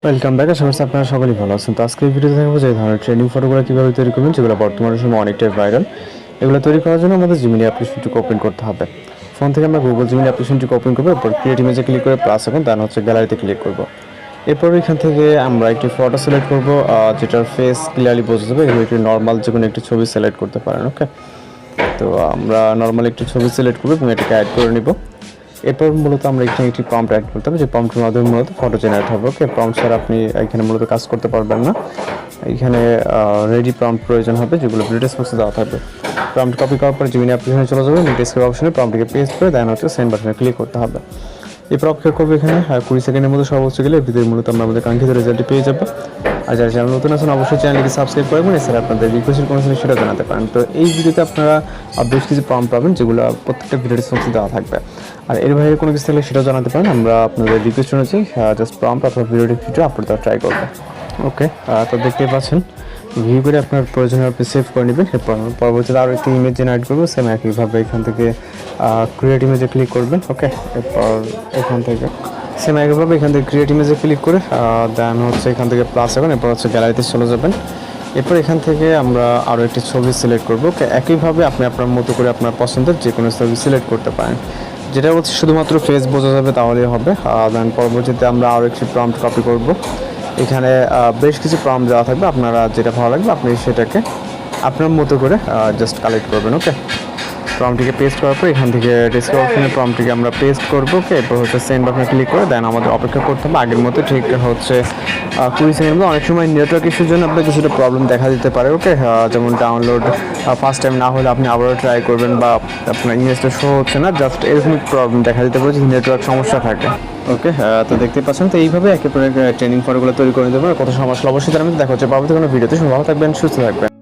Welcome back. আশা করছি আপনারা সকলেই ভালো আছেন। তো আজকের ভিডিওতে দেখাবো যে ধরনের ট্রেনিং ফটোগুলো কীভাবে তৈরি করবেন, যেগুলো বর্তমানে সময় অনেকটাই ভাইরাল। এগুলো তৈরি করার জন্য আমাদের জিমিনি অ্যাপ্লিকেশনটিকে ওপেন করতে হবে। ফোন থেকে আমরা গুগল জিমিনি অ্যাপ্লিকেশনটিকে ওপেন করবো, এরপর ক্রিয়েট ইমেজে ক্লিক করে প্লাস এখন দেন হচ্ছে গ্যালারিতে ক্লিক করব। এরপর এখান থেকে আমরা একটি ফটো সিলেক্ট করব, যেটার ফেস ক্লিয়ারলি বোঝা যাবে। এগুলো একটি নর্মাল যে কোনো একটি ছবি সিলেক্ট করতে পারেন। ওকে, তো আমরা নর্মাল একটি ছবি সিলেক্ট করবো এবং এটাকে অ্যাড করে নিব। এরপর মূলত আমরা এখানে একটি প্রম্পট অ্যাড করতে হবে, যে প্রম্পটের মাধ্যমে মূলত ফটো জেনারেট হবে। ওকে, প্রম্পট ছাড়া আপনি এখানে মূলত কাজ করতে পারবেন না। এখানে রেডি প্রম্পট প্রয়োজন হবে, যেগুলো ডিটেলস বক্সে দেওয়া থাকবে। প্রম্পট কপি করার পর জিমিনি অ্যাপ্লিকেশনে চলে যাবে, ডেস্কটপ অপশনে প্রম্পটটিকে পেস্ট করে দেন হচ্ছে সেন্ড বাটনে ক্লিক করতে হবে। এরপর অপেক্ষা করবো এখানে 20 সেকেন্ডের মধ্যে সর্বোচ্চ গেলে ভিডিওর মূলত আমরা আমাদের কাঙ্ক্ষিত রেজাল্টটি পেয়ে যাবো। আর যারা চ্যানেল নতুন আছেন অবশ্যই চ্যানেলটিকে সাবস্ক্রাইব করবেন। এছাড়া আপনাদের রিকোয়েস্টের কোনো কিছু সেটা জানাতে পারেন। তো এই ভিডিওতে আপনারা বেশ কিছু প্রম্পট পাবেন, যেগুলো প্রত্যেকটা ভিডিও ডিসক্রিপশনে দেওয়া থাকবে। আর এর বাইরে কোনো কিছু থাকলে সেটাও জানাতে পারেন। আমরা আপনাদের রিকোয়েস্ট অনুযায়ী জাস্ট প্রম্পট অথবা ভিডিও আপলোড দেওয়া ট্রাই করবো। ওকে, তো দেখতেই পাচ্ছেন ভিউ করে আপনার প্রয়োজনীয় আপনি সেভ করে নেবেন। এরপর পরবর্তীতে আরও একটি ইমেজ জেনারেট করবো, সেম একইভাবে এখান থেকে ক্রিয়েট ইমেজে ক্লিক করবেন। ওকে, এরপর এখান থেকে সেম একইভাবে এখান থেকে ক্রিয়েট ইমেজে ক্লিক করে দেন হচ্ছে এখান থেকে প্লাস এখন, এরপর হচ্ছে গ্যালারিতে চলে যাবেন। এরপর এখান থেকে আমরা আরও একটি ছবি সিলেক্ট করবো। ওকে, একইভাবে আপনি আপনার মতো করে আপনার পছন্দের যে কোনো ছবি সিলেক্ট করতে পারেন। যেটা হচ্ছে শুধুমাত্র ফেস বোঝা যাবে তাহলেই হবে। দেন পরবর্তীতে আমরা আরও একটি প্রম্পট কপি করব। এখানে বেশ কিছু প্রম্পট দেওয়া থাকবে, আপনারা যেটা ভালো লাগবে আপনি সেটাকে আপনার মতো করে জাস্ট কালেক্ট করবেন। ওকে, প্রম্পটটিকে পেস্ট করার পর এখান থেকে ডেস্কটপ অপশনে প্রম্পটটিকে আমরা পেস্ট করবো। ওকে, এরপর হচ্ছে সেন্ড বাটনে ক্লিক করে দেন আমাদের অপেক্ষা করতে হবে আগের মতো ঠিক হচ্ছে 20 সেকেন্ড মধ্যে। অনেক সময় নেটওয়ার্ক ইস্যুর জন্য আপনার কিছুটা প্রবলেম দেখা দিতে পারে। ওকে, যেমন ডাউনলোড ফার্স্ট টাইম না হলে আপনি আবারও ট্রাই করবেন, বা আপনার ইমেজটা শো হচ্ছে না, জাস্ট এরকম প্রবলেম দেখা দিতে পারে যদি নেটওয়ার্ক সমস্যা থাকে। ওকে, তো দেখতে পাচ্ছেন। তো এইভাবে একেবারে ট্রেনিং ফটোগুলো তৈরি করে দেবেন। কত সমস্যা অবশ্যই জানাবেন। দেখা হচ্ছে পরবর্তী কোনো ভিডিওতে। ভালো থাকবেন, সুস্থ থাকবেন।